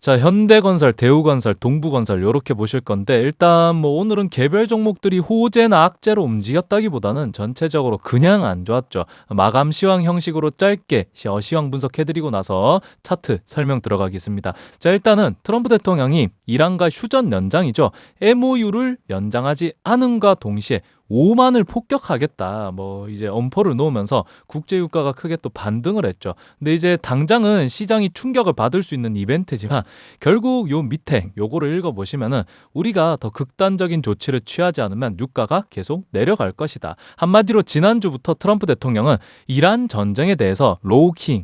자, 현대건설, 대우건설, 동부건설 요렇게 보실 건데 일단 뭐 오늘은 개별 종목들이 호재나 악재로 움직였다기보다는 전체적으로 그냥 안 좋았죠. 마감 시황 형식으로 짧게 시황 분석해드리고 나서 차트 설명 들어가겠습니다. 자, 일단은 트럼프 대통령이 이란과 휴전 연장이죠. MOU를 연장하지 않음과 동시에 오만을 폭격하겠다. 뭐 이제 엄포를 놓으면서 국제 유가가 크게 또 반등을 했죠. 근데 이제 당장은 시장이 충격을 받을 수 있는 이벤트지만 결국 요 밑에 요거를 읽어보시면은 우리가 더 극단적인 조치를 취하지 않으면 유가가 계속 내려갈 것이다. 한마디로 지난주부터 트럼프 대통령은 이란 전쟁에 대해서 로키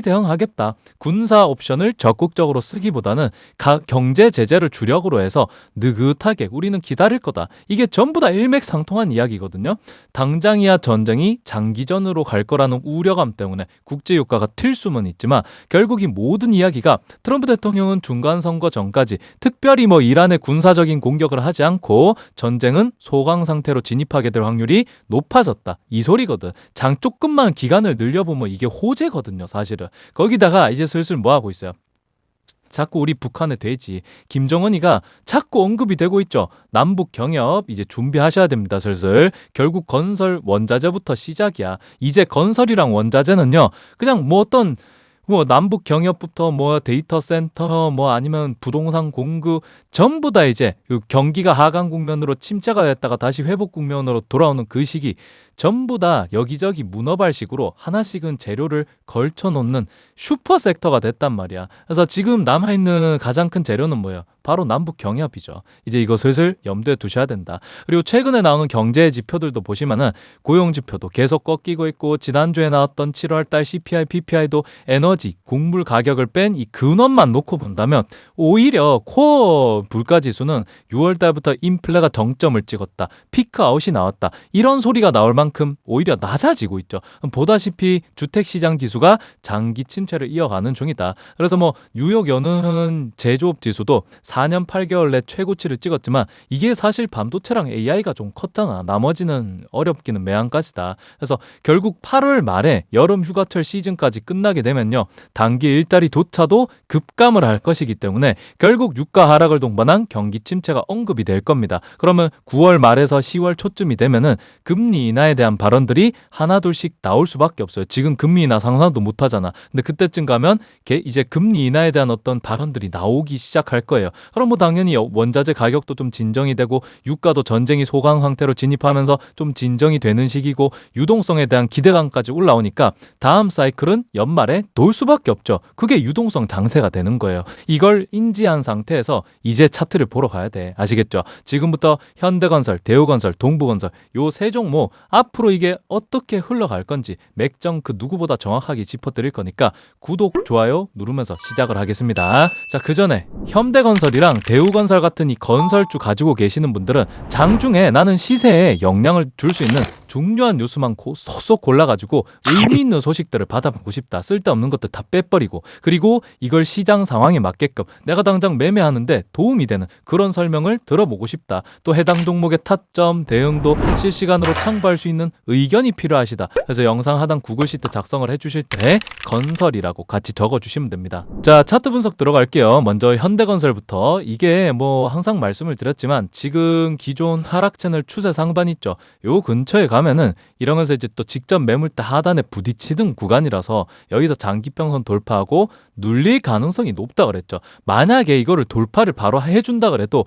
대응하겠다. 군사 옵션을 적극적으로 쓰기보다는 경제 제재를 주력으로 해서 느긋하게 우리는 기다릴 거다. 이게 전부 다 일맥상통한 이야기거든요. 당장이야 전쟁이 장기전으로 갈 거라는 우려감 때문에 국제유가가 튈 수는 있지만 결국 이 모든 이야기가 트럼프 대통령은 중간선거 전까지 특별히 뭐 이란의 군사적인 공격을 하지 않고 전쟁은 소강 상태로 진입하게 될 확률이 높아졌다. 이 소리거든. 조금만 기간을 늘려보면 이게 호재거든요. 사실은. 거기다가 이제 슬슬 뭐 하고 있어요? 자꾸 우리 북한의 돼지 김정은이가 자꾸 언급이 되고 있죠. 남북 경협 이제 준비하셔야 됩니다. 슬슬. 결국 건설 원자재부터 시작이야. 이제 건설이랑 원자재는요. 그냥 뭐 어떤 뭐 남북 경협부터 뭐 데이터 센터 뭐 아니면 부동산 공급 전부 다 이제 그 경기가 하강 국면으로 침체가 됐다가 다시 회복 국면으로 돌아오는 그 시기 전부 다 여기저기 문어발식으로 하나씩은 재료를 걸쳐 놓는 슈퍼 섹터가 됐단 말이야. 그래서 지금 남아있는 가장 큰 재료는 뭐예요? 바로 남북 경협이죠. 이제 이거 슬슬 염두에 두셔야 된다. 그리고 최근에 나오는 경제 지표들도 보시면은 고용 지표도 계속 꺾이고 있고 지난주에 나왔던 7월달 CPI, PPI도 에너지, 곡물 가격을 뺀 이 근원만 놓고 본다면 오히려 코어 물가 지수는 6월달부터 인플레가 정점을 찍었다. 피크 아웃이 나왔다. 이런 소리가 나올 만큼 오히려 낮아지고 있죠. 보다시피 주택시장 지수가 장기 침체를 이어가는 중이다. 그래서 뭐 뉴욕 연은 제조업 지수도 4년 8개월 내 최고치를 찍었지만 이게 사실 반도체랑 AI가 좀 컸잖아. 나머지는 어렵기는 매한가지다. 그래서 결국 8월 말에 여름 휴가철 시즌까지 끝나게 되면요. 단기 일자리조차도 급감을 할 것이기 때문에 결국 유가 하락을 동반한 경기 침체가 언급이 될 겁니다. 그러면 9월 말에서 10월 초쯤이 되면은 금리 인하에 대한 발언들이 하나둘씩 나올 수밖에 없어요. 지금 금리 인하 상상도 못 하잖아. 근데 그때쯤 가면 이제 금리 인하에 대한 어떤 발언들이 나오기 시작할 거예요. 그럼 뭐 당연히 원자재 가격도 좀 진정이 되고 유가도 전쟁이 소강 상태로 진입하면서 좀 진정이 되는 시기고 유동성에 대한 기대감까지 올라오니까 다음 사이클은 연말에 돌 수밖에 없죠. 그게 유동성 장세가 되는 거예요. 이걸 인지한 상태에서 이제 차트를 보러 가야 돼. 아시겠죠? 지금부터 현대건설, 대우건설, 동부건설 요 세 종목 앞으로 이게 어떻게 흘러갈 건지 맥정 그 누구보다 정확하게 짚어드릴 거니까 구독, 좋아요 누르면서 시작을 하겠습니다. 자, 그 전에 현대건설이랑 대우건설 같은 이 건설주 가지고 계시는 분들은 장중에 나는 시세에 영향을 줄 수 있는 중요한 뉴스만 쏙쏙 골라가지고 의미 있는 소식들을 받아보고 싶다. 쓸데없는 것들 다 빼버리고 그리고 이걸 시장 상황에 맞게끔 내가 당장 매매하는데 도움이 되는 그런 설명을 들어보고 싶다. 또 해당 종목의 타점, 대응도 실시간으로 참고할 수 있는 의견이 필요하시다. 그래서 영상 하단 구글 시트 작성을 해주실 때 건설이라고 같이 적어주시면 됩니다. 자, 차트 분석 들어갈게요. 먼저 현대건설부터 이게 뭐 항상 말씀을 드렸지만 지금 기존 하락 채널 추세 상단 있죠. 요 근처에 가면은 이러면서 이제 또 직전 매물대 하단에 부딪히는 구간이라서 여기서 장기평선 돌파하고 눌릴 가능성이 높다 그랬죠. 만약에 이거를 돌파를 바로 해준다 그래도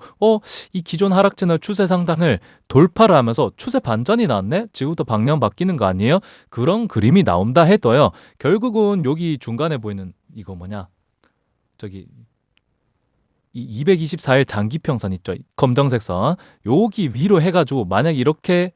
이 기존 하락 채널 추세 상단을 돌파를 하면서 추세 반전이 나왔네? 지금부터 방향 바뀌는 거 아니에요? 그런 그림이 나온다 해도요. 결국은 여기 중간에 보이는 이거 뭐냐? 저기 이 224일 장기평선 있죠. 검정색 선. 여기 위로 해가지고 만약 이렇게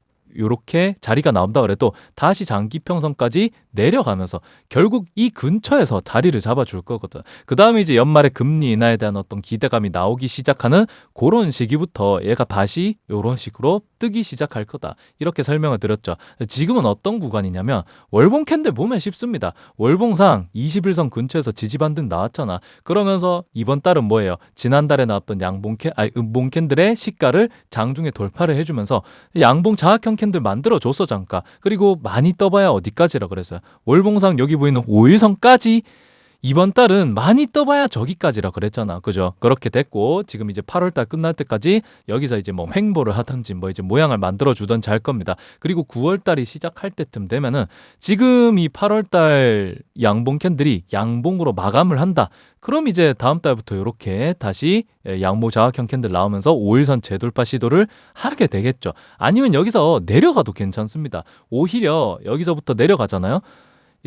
자리가 나온다 그래도 다시 장기평선까지 내려가면서 결국 이 근처에서 자리를 잡아줄 거거든. 그 다음에 이제 연말에 금리 인하에 대한 어떤 기대감이 나오기 시작하는 그런 시기부터 얘가 다시 이런 식으로 뜨기 시작할 거다. 이렇게 설명을 드렸죠. 지금은 어떤 구간이냐면 월봉 캔들 보면 쉽습니다. 월봉상 21선 근처에서 지지 반등 나왔잖아. 그러면서 이번 달은 뭐예요? 지난달에 나왔던 음봉 캔들의 시가를 장중에 돌파를 해주면서 양봉 자학형 캔들 만들어줬어 잠깐. 그리고 많이 떠봐야 어디까지라 그랬어요. 월봉상 여기 보이는 5일선까지 이번 달은 많이 떠봐야 저기까지라 그랬잖아. 그죠? 그렇게 됐고, 지금 이제 8월 달 끝날 때까지 여기서 이제 뭐 횡보를 하든지 뭐 이제 모양을 만들어 주든지 할 겁니다. 그리고 9월 달이 시작할 때쯤 되면은 지금 이 8월 달 양봉 캔들이 양봉으로 마감을 한다. 그럼 이제 다음 달부터 이렇게 다시 양모 자각형 캔들 나오면서 5일선 재돌파 시도를 하게 되겠죠. 아니면 여기서 내려가도 괜찮습니다. 오히려 여기서부터 내려가잖아요.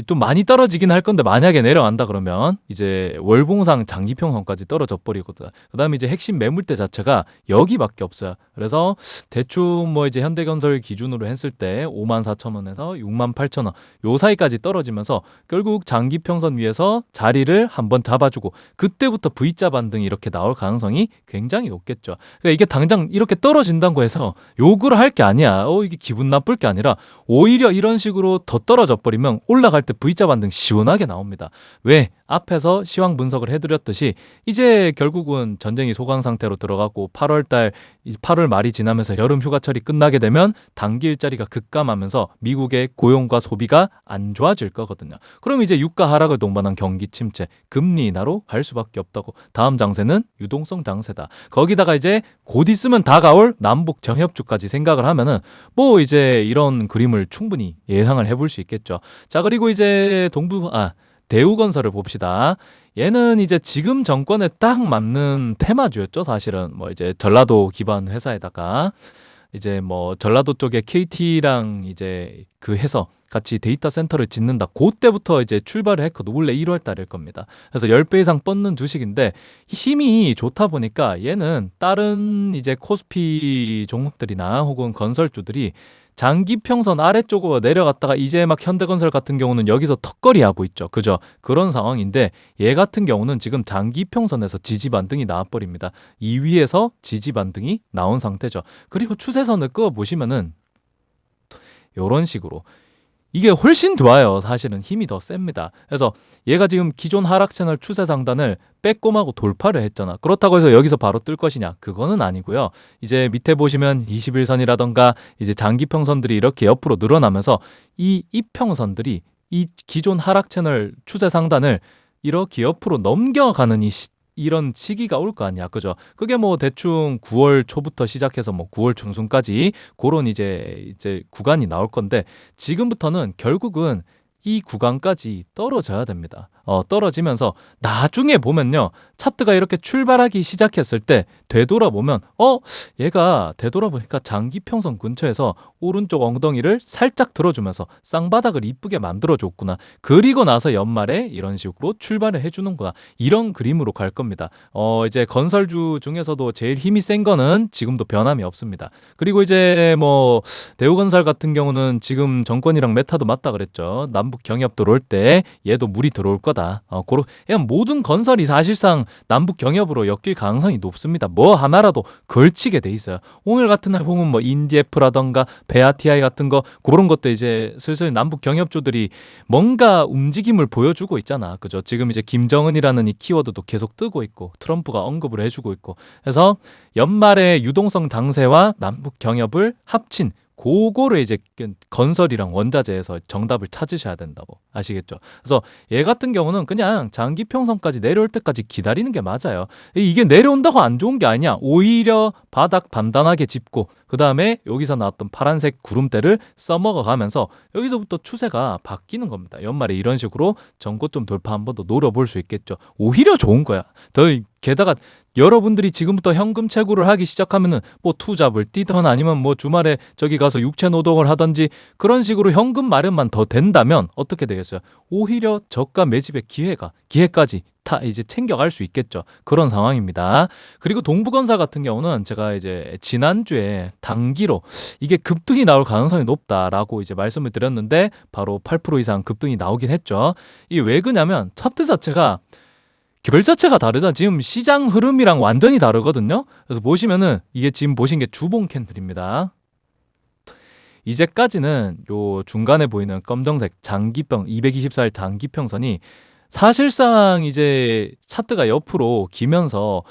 좀 많이 떨어지긴 할 건데 만약에 내려간다 그러면 이제 월봉상 장기평선까지 떨어져 버리거든. 그다음에 이제 핵심 매물대 자체가 여기밖에 없어요. 그래서 대충 뭐 이제 현대건설 기준으로 했을 때 54,000원에서 68,000원 요 사이까지 떨어지면서 결국 장기평선 위에서 자리를 한번 잡아주고 그때부터 V자 반등이 이렇게 나올 가능성이 굉장히 높겠죠. 그러니까 이게 당장 이렇게 떨어진다고 해서 욕을 할 게 아니야. 이게 기분 나쁠 게 아니라 오히려 이런 식으로 더 떨어져 버리면 올라갈 때 V자 반등 시원하게 나옵니다. 왜? 앞에서 시황 분석을 해드렸듯이 이제 결국은 전쟁이 소강 상태로 들어가고 8월 말이 지나면서 여름 휴가철이 끝나게 되면 단기 일자리가 급감하면서 미국의 고용과 소비가 안 좋아질 거거든요. 그럼 이제 유가 하락을 동반한 경기 침체, 금리 인하로 갈 수밖에 없다고. 다음 장세는 유동성 장세다. 거기다가 이제 곧 있으면 다가올 남북 정협주까지 생각을 하면은 뭐 이제 이런 그림을 충분히 예상을 해볼 수 있겠죠. 자, 그리고 이제 대우건설을 봅시다. 얘는 이제 지금 정권에 딱 맞는 테마주였죠, 사실은. 뭐 이제 전라도 기반 회사에다가 이제 뭐 전라도 쪽에 KT랑 이제 그 해서 같이 데이터 센터를 짓는다. 그때부터 이제 출발을 했거든. 원래 1월 달일 겁니다. 그래서 10배 이상 뻗는 주식인데 힘이 좋다 보니까 얘는 다른 이제 코스피 종목들이나 혹은 건설주들이 장기 평선 아래쪽으로 내려갔다가 이제 막 현대건설 같은 경우는 여기서 턱걸이 하고 있죠. 그죠? 그런 상황인데 얘 같은 경우는 지금 장기 평선에서 지지 반등이 나와버립니다. 이 위에서 지지 반등이 나온 상태죠. 그리고 추세선을 끄어 보시면은 요런 식으로 이게 훨씬 좋아요. 사실은 힘이 더 셉니다. 그래서 얘가 지금 기존 하락 채널 추세 상단을 빼꼼하고 돌파를 했잖아. 그렇다고 해서 여기서 바로 뜰 것이냐? 그거는 아니고요. 이제 밑에 보시면 21선이라던가 이제 장기평선들이 이렇게 옆으로 늘어나면서 이 이평선들이 이 기존 하락 채널 추세 상단을 이렇게 옆으로 넘겨가는 이런 시기가 올 거 아니야. 그죠? 그게 뭐 대충 9월 초부터 시작해서 뭐 9월 중순까지 그런 이제 구간이 나올 건데 지금부터는 결국은 이 구간까지 떨어져야 됩니다. 떨어지면서 나중에 보면요. 차트가 이렇게 출발하기 시작했을 때 되돌아보면 얘가 되돌아보니까 장기평선 근처에서 오른쪽 엉덩이를 살짝 들어주면서 쌍바닥을 이쁘게 만들어줬구나. 그리고 나서 연말에 이런 식으로 출발을 해주는구나. 이런 그림으로 갈 겁니다. 이제 건설주 중에서도 제일 힘이 센 거는 지금도 변함이 없습니다. 그리고 이제 뭐 대우건설 같은 경우는 지금 정권이랑 메타도 맞다 그랬죠. 남북 경협 들어올 때 얘도 물이 들어올 거다. 그냥 모든 건설이 사실상 남북 경협으로 엮일 가능성이 높습니다. 뭐 하나라도 걸치게 돼 있어요. 오늘 같은 날 보면 뭐 인디에프라던가 베아티아이 같은 거 그런 것도 이제 슬슬 남북 경협주들이 뭔가 움직임을 보여주고 있잖아. 그죠? 지금 이제 김정은이라는 이 키워드도 계속 뜨고 있고 트럼프가 언급을 해주고 있고 그래서 연말에 유동성 장세와 남북 경협을 합친 그거를 이제 건설이랑 원자재에서 정답을 찾으셔야 된다고 아시겠죠? 그래서 얘 같은 경우는 그냥 장기 평선까지 내려올 때까지 기다리는 게 맞아요. 이게 내려온다고 안 좋은 게 아니야. 오히려 바닥 단단하게 짚고 그 다음에 여기서 나왔던 파란색 구름대를 써먹어 가면서 여기서부터 추세가 바뀌는 겁니다. 연말에 이런 식으로 전고점 돌파 한 번 더 노려볼 수 있겠죠. 오히려 좋은 거야. 게다가 여러분들이 지금부터 현금 채굴을 하기 시작하면은 뭐 투잡을 뛰던 아니면 뭐 주말에 저기 가서 육체 노동을 하든지 그런 식으로 현금 마련만 더 된다면 어떻게 되겠어요? 오히려 저가 매집의 기회까지 다 이제 챙겨갈 수 있겠죠. 그런 상황입니다. 그리고 동부건설 같은 경우는 제가 이제 지난주에 단기로 이게 급등이 나올 가능성이 높다라고 이제 말씀을 드렸는데 바로 8% 이상 급등이 나오긴 했죠. 이게 왜 그러냐면 차트 자체가 개별 자체가 다르다. 지금 시장 흐름이랑 완전히 다르거든요. 그래서 보시면은 이게 지금 보신 게 주봉 캔들입니다. 이제까지는 요 중간에 보이는 검정색 장기평 224일 장기평선이 사실상 이제 차트가 옆으로 기면서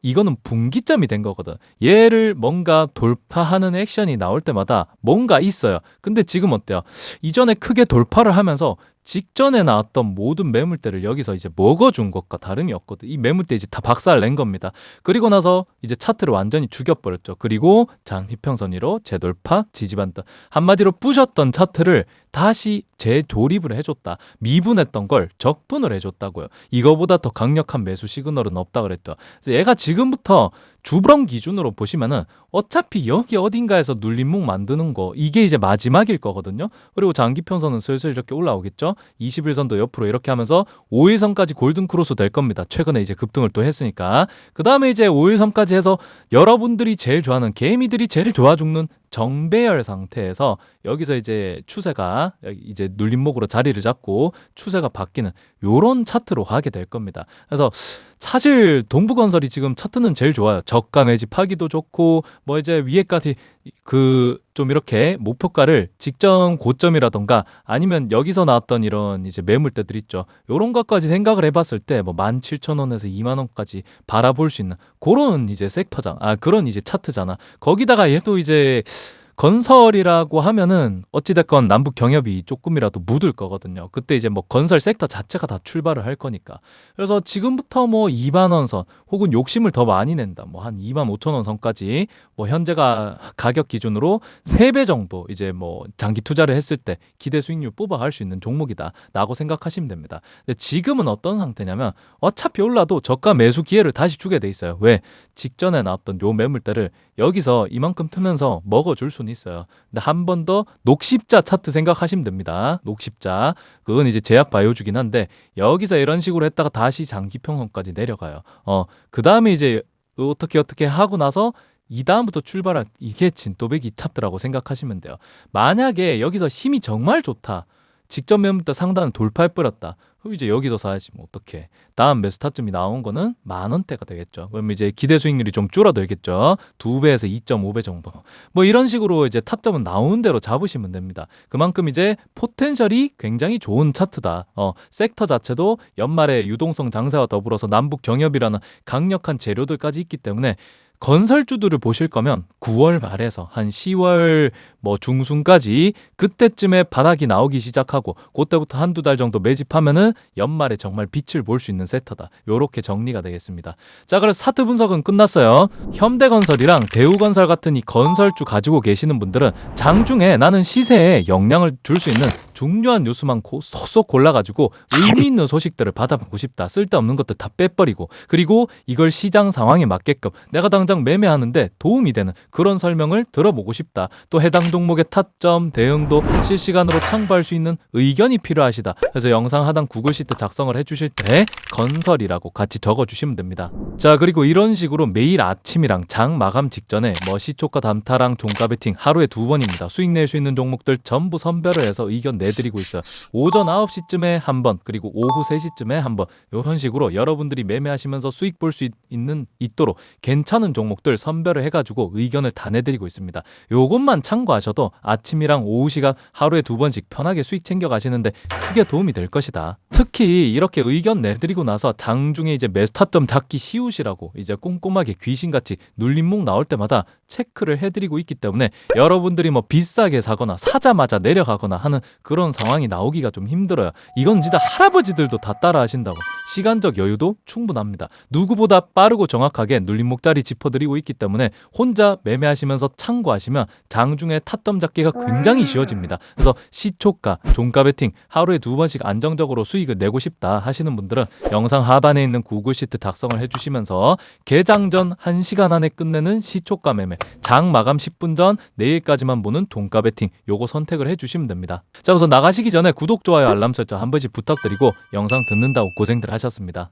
이거는 분기점이 된 거거든. 얘를 뭔가 돌파하는 액션이 나올 때마다 뭔가 있어요. 근데 지금 어때요? 이전에 크게 돌파를 하면서 직전에 나왔던 모든 매물대를 여기서 이제 먹어준 것과 다름이 없거든. 이 매물대 이제 다 박살 낸 겁니다. 그리고 나서 이제 차트를 완전히 죽여버렸죠. 그리고 장희평선 위로 재돌파, 지지반등. 한마디로 부셨던 차트를 다시 재조립을 해줬다. 미분했던 걸 적분을 해줬다고요. 이거보다 더 강력한 매수 시그널은 없다 그랬죠. 그래서 얘가 지금부터 주브런 기준으로 보시면은 어차피 여기 어딘가에서 눌림목 만드는 거 이게 이제 마지막일 거거든요. 그리고 장기평선은 슬슬 이렇게 올라오겠죠. 21선도 옆으로 이렇게 하면서 5일선까지 골든크로스 될 겁니다. 최근에 이제 급등을 또 했으니까. 그 다음에 이제 5일선까지 해서 여러분들이 제일 좋아하는 개미들이 제일 좋아 죽는 정배열 상태에서 여기서 이제 추세가 이제 눌림목으로 자리를 잡고 추세가 바뀌는 요런 차트로 가게 될 겁니다. 그래서 사실 동부건설이 지금 차트는 제일 좋아요. 저가 매집하기도 좋고 뭐 이제 위에까지 그 좀 이렇게 목표가를 직전 고점이라던가 아니면 여기서 나왔던 이런 이제 매물대들 있죠. 요런 것까지 생각을 해봤을 때 뭐 17,000원에서 20,000원까지 바라볼 수 있는 그런 이제 섹터잖아. 그런 이제 차트잖아. 거기다가 얘도 이제 건설이라고 하면은 어찌됐건 남북 경협이 조금이라도 묻을 거거든요. 그때 이제 뭐 건설 섹터 자체가 다 출발을 할 거니까. 그래서 지금부터 뭐 2만 원 선 혹은 욕심을 더 많이 낸다. 뭐 한 2만 5천 원 선까지 뭐 현재가 가격 기준으로 3배 정도 이제 뭐 장기 투자를 했을 때 기대 수익률 뽑아갈 수 있는 종목이다라고 생각하시면 됩니다. 근데 지금은 어떤 상태냐면 어차피 올라도 저가 매수 기회를 다시 주게 돼 있어요. 왜? 직전에 나왔던 요 매물대를 여기서 이만큼 트면서 먹어줄 수는 있어요. 근데 한 번 더 녹십자 차트 생각하시면 됩니다. 녹십자. 그건 이제 제약 바이오주긴 한데 여기서 이런 식으로 했다가 다시 장기평선까지 내려가요. 그 다음에 이제 어떻게 하고 나서 이 다음부터 출발할 이게 진또배기 차트라고 생각하시면 돼요. 만약에 여기서 힘이 정말 좋다. 직전 매물대 상단을 돌파해버렸다. 그럼 이제 여기서 사야지 뭐 어떡해. 다음 매수 타점이 나온 거는 10,000원대가 되겠죠. 그럼 이제 기대 수익률이 좀 줄어들겠죠. 2배에서 2.5배 정도. 뭐 이런 식으로 이제 타점은 나오는 대로 잡으시면 됩니다. 그만큼 이제 포텐셜이 굉장히 좋은 차트다. 섹터 자체도 연말에 유동성 장세와 더불어서 남북 경협이라는 강력한 재료들까지 있기 때문에 건설주들을 보실 거면 9월 말에서 한 10월 뭐 중순까지 그때쯤에 바닥이 나오기 시작하고 그때부터 한두 달 정도 매집하면은 연말에 정말 빛을 볼 수 있는 세터다. 요렇게 정리가 되겠습니다. 자, 그래서 차트 분석은 끝났어요. 현대건설이랑 대우건설 같은 이 건설주 가지고 계시는 분들은 장중에 나는 시세에 영향을 줄 수 있는 중요한 뉴스만 쏙쏙 골라가지고 의미 있는 소식들을 받아보고 싶다. 쓸데없는 것들 다 빼버리고 그리고 이걸 시장 상황에 맞게끔 내가 당장 매매하는데 도움이 되는 그런 설명을 들어보고 싶다. 또 해당 종목의 타점, 대응도 실시간으로 참고할 수 있는 의견이 필요하시다. 그래서 영상 하단 구글 시트 작성을 해주실 때 건설이라고 같이 적어주시면 됩니다. 자, 그리고 이런 식으로 매일 아침이랑 장 마감 직전에 뭐 시초가 담타랑 종가 베팅 하루에 2번입니다. 수익 낼 수 있는 종목들 전부 선별을 해서 의견 내드리고 있어요. 오전 9시쯤에 한 번, 그리고 오후 3시쯤에 한 번, 이런 식으로 여러분들이 매매하시면서 수익 볼 수 있도록 괜찮은 종목들 선별을 해가지고 의견을 다 내드리고 있습니다. 요것만 참고하셔도 아침이랑 오후 시간 하루에 2번씩 편하게 수익 챙겨 가시는데 크게 도움이 될 것이다. 특히 이렇게 의견 내드리고 나서 장중에 이제 매수 타점 잡기 쉬우시라고 이제 꼼꼼하게 귀신같이 눌림목 나올 때마다 체크를 해드리고 있기 때문에 여러분들이 뭐 비싸게 사거나 사자마자 내려가거나 하는 그런 상황이 나오기가 좀 힘들어요. 이건 진짜 할아버지들도 다 따라 하신다고. 시간적 여유도 충분합니다. 누구보다 빠르고 정확하게 눌림목 자리 짚어드리고 있기 때문에 혼자 매매하시면서 참고하시면 장중에 타점 잡기가 굉장히 쉬워집니다. 그래서 시초가, 종가 베팅 하루에 2번씩 안정적으로 수익을 내고 싶다 하시는 분들은 영상 하단에 있는 구글 시트 작성을 해주시면서 개장 전 1시간 안에 끝내는 시초가 매매, 장 마감 10분 전 내일까지만 보는 종가 베팅 요거 선택을 해주시면 됩니다. 자, 우선 나가시기 전에 구독, 좋아요, 알람 설정 한 번씩 부탁드리고 영상 듣는다고 고생들 하셨습니다.